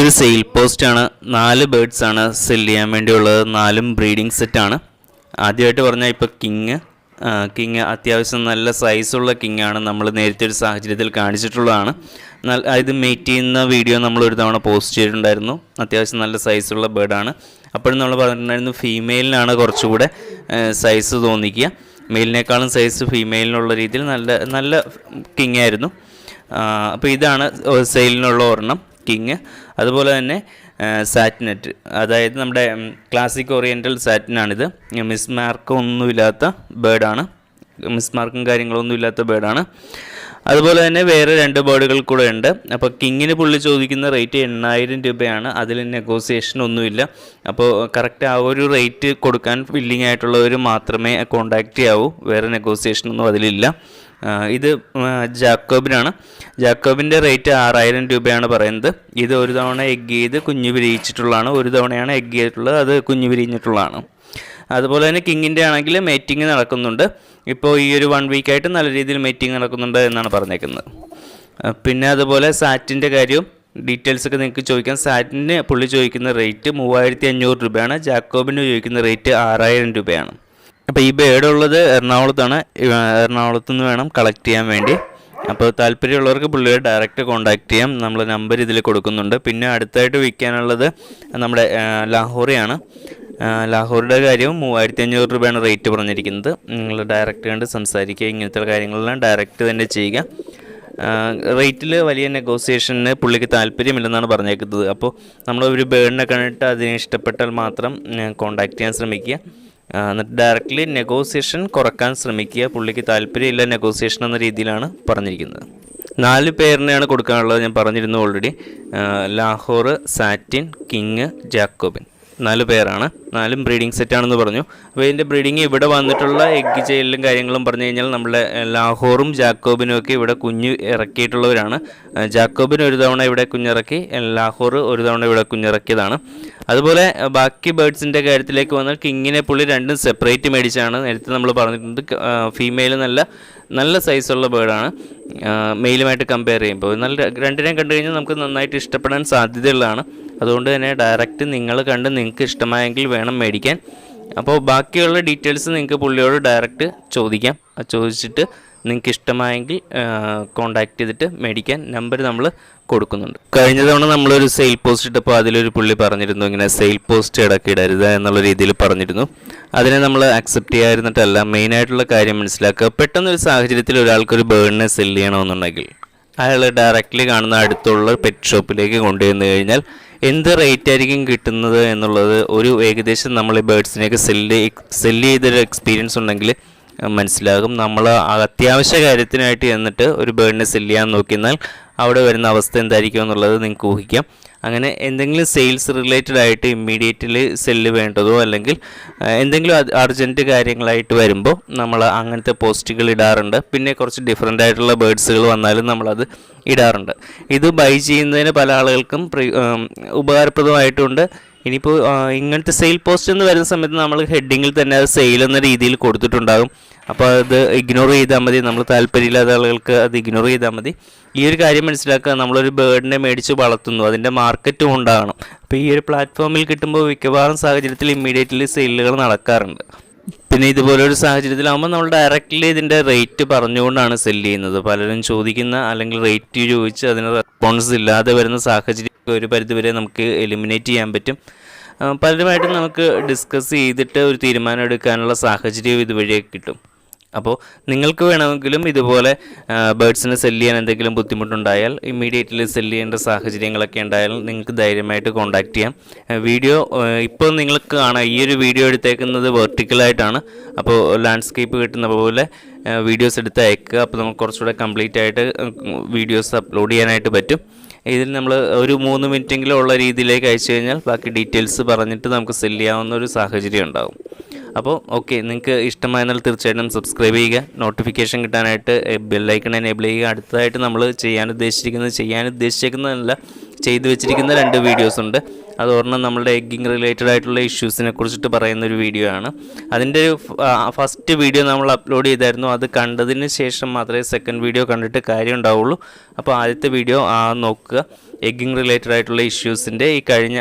ഇതൊരു sale post ആണ്. 4 birds ആണ് സെല് ചെയ്യാൻ വേണ്ടിയുള്ളത്. 4ഉം ബ്രീഡിംഗ് സെറ്റാണ്. ആദ്യമായിട്ട് പറഞ്ഞാൽ ഇപ്പോൾ കിങ് അത്യാവശ്യം നല്ല സൈസുള്ള കിങ്ങാണ്. നമ്മൾ നേരത്തെ ഒരു സാഹചര്യത്തിൽ കാണിച്ചിട്ടുള്ളതാണ്. ഇത് മേറ്റ് ചെയ്യുന്ന വീഡിയോ നമ്മൾ ഒരു തവണ പോസ്റ്റ് ചെയ്തിട്ടുണ്ടായിരുന്നു. അത്യാവശ്യം നല്ല സൈസുള്ള ബേർഡാണ്. അപ്പോഴും നമ്മൾ പറഞ്ഞിട്ടുണ്ടായിരുന്നു ഫീമെയിലിനാണ് കുറച്ചുകൂടെ സൈസ് തോന്നിക്കുക. മെയിലിനേക്കാളും സൈസ് ഫീമെയിലിനുള്ള രീതിയിൽ നല്ല കിങ് ആയിരുന്നു. അപ്പോൾ ഇതാണ് സെയിലിനുള്ള ഒരെണ്ണം കിങ്. അതുപോലെ തന്നെ സാറ്റിനെറ്റ്, അതായത് നമ്മുടെ ക്ലാസിക് ഓറിയൻ്റൽ സാറ്റിനാണിത്. മിസ് മാർക്ക് ഒന്നുമില്ലാത്ത ബേർഡാണ്. മിസ് മാർക്കും കാര്യങ്ങളൊന്നും ഇല്ലാത്ത ബേർഡാണ്. അതുപോലെ തന്നെ വേറെ 2 ബേർഡുകൾ കൂടെ ഉണ്ട്. അപ്പോൾ കിങ്ങിന് പുള്ളി ചോദിക്കുന്ന റേറ്റ് 8000 രൂപയാണ്. അതിൽ നെഗോസിയേഷൻ ഒന്നുമില്ല. അപ്പോൾ കറക്റ്റ് ആ ഒരു റേറ്റ് കൊടുക്കാൻ വില്ലിങ് ആയിട്ടുള്ളവർ മാത്രമേ കോണ്ടാക്റ്റ് ചെയ്യാവൂ. വേറെ നെഗോസിയേഷനൊന്നും അതിലില്ല. ഇത് ജാക്കോബിനാണ്. ജാക്കോബിൻ്റെ റേറ്റ് 6000 രൂപയാണ് പറയുന്നത്. ഇത് ഒരു തവണ എഗ് ചെയ്ത് കുഞ്ഞ് വിരിയിച്ചിട്ടുള്ളതാണ്. ഒരു തവണയാണ് എഗ് ചെയ്തിട്ടുള്ളത്, അത് കുഞ്ഞ് വിരിഞ്ഞിട്ടുള്ളതാണ്. അതുപോലെ തന്നെ കിങ്ങിൻ്റെ ആണെങ്കിൽ മേറ്റിംഗ് നടക്കുന്നുണ്ട്. ഇപ്പോൾ ഈ ഒരു 1 വീക്കായിട്ട് നല്ല രീതിയിൽ മേറ്റിംഗ് നടക്കുന്നുണ്ട് എന്നാണ് പറഞ്ഞേക്കുന്നത്. പിന്നെ അതുപോലെ സാറ്റിൻ്റെ കാര്യവും ഡീറ്റെയിൽസൊക്കെ നിങ്ങൾക്ക് ചോദിക്കാം. സാറ്റിന് പുള്ളി ചോദിക്കുന്ന റേറ്റ് 3500 രൂപയാണ്. ജാക്കോബിന് ചോദിക്കുന്ന റേറ്റ് 6000 രൂപയാണ്. അപ്പോൾ ഈ ബേർഡ് ഉള്ളത് എറണാകുളത്താണ്. എറണാകുളത്ത് നിന്ന് വേണം കളക്ട് ചെയ്യാൻ വേണ്ടി. അപ്പോൾ താല്പര്യമുള്ളവർക്ക് പുള്ളിയെ ഡയറക്റ്റ് കോൺടാക്ട് ചെയ്യാം. നമ്മൾ നമ്പർ ഇതിൽ കൊടുക്കുന്നുണ്ട്. പിന്നെ അടുത്തായിട്ട് വിൽക്കാനുള്ളത് നമ്മുടെ ലാഹോറിയാണ്. ലാഹോറിയുടെ കാര്യവും 3500 രൂപയാണ് റേറ്റ് പറഞ്ഞിരിക്കുന്നത്. നിങ്ങൾ ഡയറക്റ്റ് കണ്ട് സംസാരിക്കുക. ഇങ്ങനത്തെ കാര്യങ്ങളെല്ലാം ഡയറക്റ്റ് തന്നെ ചെയ്യുക. റേറ്റിൽ വലിയ നെഗോസിയേഷന് പുള്ളിക്ക് താല്പര്യമില്ലെന്നാണ് പറഞ്ഞേക്കുന്നത്. അപ്പോൾ നമ്മൾ ഒരു ബേർഡിനെ കണ്ടിട്ട് അതിനെ ഇഷ്ടപ്പെട്ടാൽ മാത്രം കോൺടാക്ട് ചെയ്യാൻ ശ്രമിക്കുക. എന്നിട്ട് ഡയറക്റ്റ്ലി നെഗോസിയേഷൻ കുറക്കാൻ ശ്രമിക്കുക. പുള്ളിക്ക് താല്പര്യമില്ല നെഗോസിയേഷൻ എന്ന രീതിയിലാണ് പറഞ്ഞിരിക്കുന്നത്. 4 പേരിനെയാണ് കൊടുക്കാനുള്ളത്. ഞാൻ പറഞ്ഞിരുന്നു already. Lahore, satin, king, Jacobin 4 പേരാണ്. 4ഉം ബ്രീഡിംഗ് സെറ്റാണെന്ന് പറഞ്ഞു. അപ്പോൾ ഇതിൻ്റെ ബ്രീഡിങ് ഇവിടെ വന്നിട്ടുള്ള എഗ് ചെയ്യലും കാര്യങ്ങളും പറഞ്ഞു കഴിഞ്ഞാൽ നമ്മുടെ ലാഹോറും ജാക്കോബിനും ഒക്കെ ഇവിടെ കുഞ്ഞ് ഇറക്കിയിട്ടുള്ളവരാണ്. ജാക്കോബിന് ഒരു തവണ ഇവിടെ കുഞ്ഞിറക്കി, ലാഹോർ ഒരു തവണ ഇവിടെ കുഞ്ഞിറക്കിയതാണ്. അതുപോലെ ബാക്കി ബേർഡ്സിൻ്റെ കാര്യത്തിലേക്ക് വന്നാൽ കിങ്ങിനെ പുള്ളി 2ഉം സെപ്പറേറ്റ് മേടിച്ചാണ്. നേരത്തെ നമ്മൾ പറഞ്ഞിട്ടുണ്ട് ഫീമെയിൽ നല്ല സൈസുള്ള ബേർഡാണ്. മെയിലുമായിട്ട് കമ്പയർ ചെയ്യുമ്പോൾ 2നെയും കണ്ടു കഴിഞ്ഞാൽ നമുക്ക് നന്നായിട്ട് ഇഷ്ടപ്പെടാൻ സാധ്യതയുള്ളതാണ്. അതുകൊണ്ട് തന്നെ ഡയറക്റ്റ് നിങ്ങൾ കണ്ട് നിങ്ങൾക്ക് ഇഷ്ടമായെങ്കിൽ വേണം മേടിക്കാൻ. അപ്പോൾ ബാക്കിയുള്ള ഡീറ്റെയിൽസ് നിങ്ങൾക്ക് പുള്ളിയോട് ഡയറക്റ്റ് ചോദിക്കാം. ചോദിച്ചിട്ട് നിങ്ങൾക്ക് ഇഷ്ടമായെങ്കിൽ കോണ്ടാക്ട് ചെയ്തിട്ട് മേടിക്കാൻ നമ്പർ നമ്മൾ കൊടുക്കുന്നുണ്ട്. കഴിഞ്ഞ തവണ നമ്മളൊരു സെയിൽ പോസ്റ്റ് ഇട്ടപ്പോൾ അതിലൊരു പുള്ളി പറഞ്ഞിരുന്നു ഇങ്ങനെ സെയിൽ പോസ്റ്റ് ഇടക്കിടരുത് എന്നുള്ള രീതിയിൽ പറഞ്ഞിരുന്നു. അതിനെ നമ്മൾ അക്സെപ്റ്റ് ചെയ്യാതിരുന്നിട്ടല്ല. മെയിനായിട്ടുള്ള കാര്യം മനസ്സിലാക്കുക. പെട്ടെന്നൊരു സാഹചര്യത്തിൽ ഒരാൾക്കൊരു ബേർഡിനെ സെല് ചെയ്യണമെന്നുണ്ടെങ്കിൽ അയാൾ ഡയറക്റ്റ്ലി കാണുന്ന അടുത്തുള്ള പെറ്റ് ഷോപ്പിലേക്ക് കൊണ്ടുവന്നു കഴിഞ്ഞാൽ എന്ത് റേറ്റ് ആയിരിക്കും കിട്ടുന്നത് എന്നുള്ളത് ഒരു ഏകദേശം നമ്മൾ ഈ ബേർഡ്സിനെയൊക്കെ സെല് ചെയ്തൊരു എക്സ്പീരിയൻസ് ഉണ്ടെങ്കിൽ മനസ്സിലാകും. നമ്മൾ അത്യാവശ്യ കാര്യത്തിനായിട്ട് ചെന്നിട്ട് ഒരു ബേർഡിനെ സെല് ചെയ്യാൻ നോക്കിയാൽ അവിടെ വരുന്ന അവസ്ഥ എന്തായിരിക്കും എന്നുള്ളത് നിങ്ങൾക്ക് ഊഹിക്കാം. അങ്ങനെ എന്തെങ്കിലും സെയിൽസ് റിലേറ്റഡ് ആയിട്ട് ഇമ്മീഡിയറ്റ്ലി സെല്ല് വേണ്ടതോ അല്ലെങ്കിൽ എന്തെങ്കിലും അർജൻറ്റ് കാര്യങ്ങളായിട്ട് വരുമ്പോൾ നമ്മൾ അങ്ങനത്തെ പോസ്റ്റുകൾ ഇടാറുണ്ട്. പിന്നെ കുറച്ച് ഡിഫറെൻ്റ് ആയിട്ടുള്ള ബേർഡ്സുകൾ വന്നാലും നമ്മളത് ഇടാറുണ്ട്. ഇത് ബൈ ചെയ്യുന്നതിന് പല ആളുകൾക്കും ഉപകാരപ്രദമായിട്ടുണ്ട്. ഇനിയിപ്പോൾ ഇങ്ങനത്തെ സെയിൽ പോസ്റ്റ് എന്ന് വരുന്ന സമയത്ത് നമ്മൾ ഹെഡിങ്ങിൽ തന്നെ അത് സെയിൽ എന്ന രീതിയിൽ കൊടുത്തിട്ടുണ്ടാകും. അപ്പോൾ അത് ഇഗ്നോർ ചെയ്താൽ മതി. നമ്മൾ താല്പര്യമില്ലാത്ത ആളുകൾക്ക് അത് ഇഗ്നോർ ചെയ്താൽ മതി. ഈ ഒരു കാര്യം മനസ്സിലാക്കുക. നമ്മളൊരു ബേർഡിനെ മേടിച്ച് വളർത്തുന്നു, അതിൻ്റെ മാർക്കറ്റും ഉണ്ടാകണം. അപ്പോൾ ഈ ഒരു പ്ലാറ്റ്ഫോമിൽ കിട്ടുമ്പോൾ മിക്കവാറും സാഹചര്യത്തിൽ ഇമ്മീഡിയറ്റ്ലി സെയിലുകൾ നടക്കാറുണ്ട്. പിന്നെ ഇതുപോലൊരു സാഹചര്യത്തിലാകുമ്പോൾ നമ്മൾ ഡയറക്റ്റ്ലി ഇതിൻ്റെ റേറ്റ് പറഞ്ഞുകൊണ്ടാണ് സെല് ചെയ്യുന്നത്. പലരും ചോദിക്കുന്ന അല്ലെങ്കിൽ റേറ്റ് ചോദിച്ച് അതിന് റെസ്പോൺസ് ഇല്ലാതെ വരുന്ന സാഹചര്യം ഒരു പരിധിവരെ നമുക്ക് എലിമിനേറ്റ് ചെയ്യാൻ പറ്റും. പലരുമായിട്ടും നമുക്ക് ഡിസ്കസ് ചെയ്തിട്ട് ഒരു തീരുമാനം എടുക്കാനുള്ള സാഹചര്യം ഇതുവഴിയൊക്കെ കിട്ടും. അപ്പോൾ നിങ്ങൾക്ക് വേണമെങ്കിലും ഇതുപോലെ ബേർഡ്സിനെ സെല് ചെയ്യാൻ എന്തെങ്കിലും ബുദ്ധിമുട്ടുണ്ടായാൽ ഇമ്മീഡിയറ്റ്ലി സെല് ചെയ്യേണ്ട സാഹചര്യങ്ങളൊക്കെ ഉണ്ടായാൽ നിങ്ങൾക്ക് ധൈര്യമായിട്ട് കോൺടാക്ട് ചെയ്യാം. വീഡിയോ ഇപ്പോൾ നിങ്ങൾക്ക് കാണാം. ഈ ഒരു വീഡിയോ എടുത്തേക്കുന്നത് വെർട്ടിക്കലായിട്ടാണ്. അപ്പോൾ ലാൻഡ്സ്കേപ്പ് കിട്ടുന്ന പോലെ വീഡിയോസ് എടുത്ത് അയക്കുക. അപ്പോൾ നമുക്ക് കുറച്ചുകൂടെ കംപ്ലീറ്റ് ആയിട്ട് വീഡിയോസ് അപ്ലോഡ് ചെയ്യാനായിട്ട് പറ്റും. ഇതിൽ നമ്മൾ ഒരു 3 മിനിറ്റെങ്കിലും ഉള്ള രീതിയിലേക്ക് അയച്ചു കഴിഞ്ഞാൽ ബാക്കി ഡീറ്റെയിൽസ് പറഞ്ഞിട്ട് നമുക്ക് സെല് ചെയ്യാവുന്ന ഒരു സാഹചര്യം ഉണ്ടാകും. അപ്പോൾ ഓക്കെ, നിങ്ങൾക്ക് ഇഷ്ടമായെന്നാൽ തീർച്ചയായിട്ടും സബ്സ്ക്രൈബ് ചെയ്യുക. നോട്ടിഫിക്കേഷൻ കിട്ടാനായിട്ട് ബെല്ലൈക്കൺ എനേബിൾ ചെയ്യുക. അടുത്തതായിട്ട് നമ്മൾ ചെയ്യാൻ ഉദ്ദേശിക്കുന്നതല്ല, ചെയ്തു വെച്ചിരിക്കുന്ന 2 വീഡിയോസ് ഉണ്ട്. അതൊരെണ്ണം നമ്മളുടെ എഗ്ഗിങ് റിലേറ്റഡ് ആയിട്ടുള്ള ഇഷ്യൂസിനെ കുറിച്ചിട്ട് പറയുന്ന ഒരു വീഡിയോ ആണ്. അതിൻ്റെ ഫസ്റ്റ് വീഡിയോ നമ്മൾ അപ്ലോഡ് ചെയ്തായിരുന്നു. അത് കണ്ടതിന് ശേഷം മാത്രമേ സെക്കൻഡ് വീഡിയോ കണ്ടിട്ട് കാര്യം ഉണ്ടാവുള്ളൂ. അപ്പോൾ ആദ്യത്തെ വീഡിയോ നോക്കുക. എഗ്ഗിങ് റിലേറ്റഡ് ആയിട്ടുള്ള ഇഷ്യൂസിൻ്റെ ഈ കഴിഞ്ഞ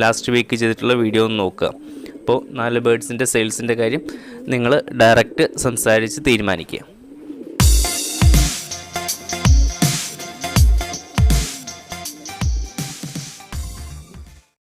ലാസ്റ്റ് വീക്ക് ചെയ്തിട്ടുള്ള വീഡിയോ ഒന്ന് നോക്കുക. അപ്പോൾ 4 ബേഡ്സിൻ്റെ സെയിൽസിൻ്റെ കാര്യം നിങ്ങൾ ഡയറക്റ്റ് സംസാരിച്ച് തീരുമാനിക്കുക.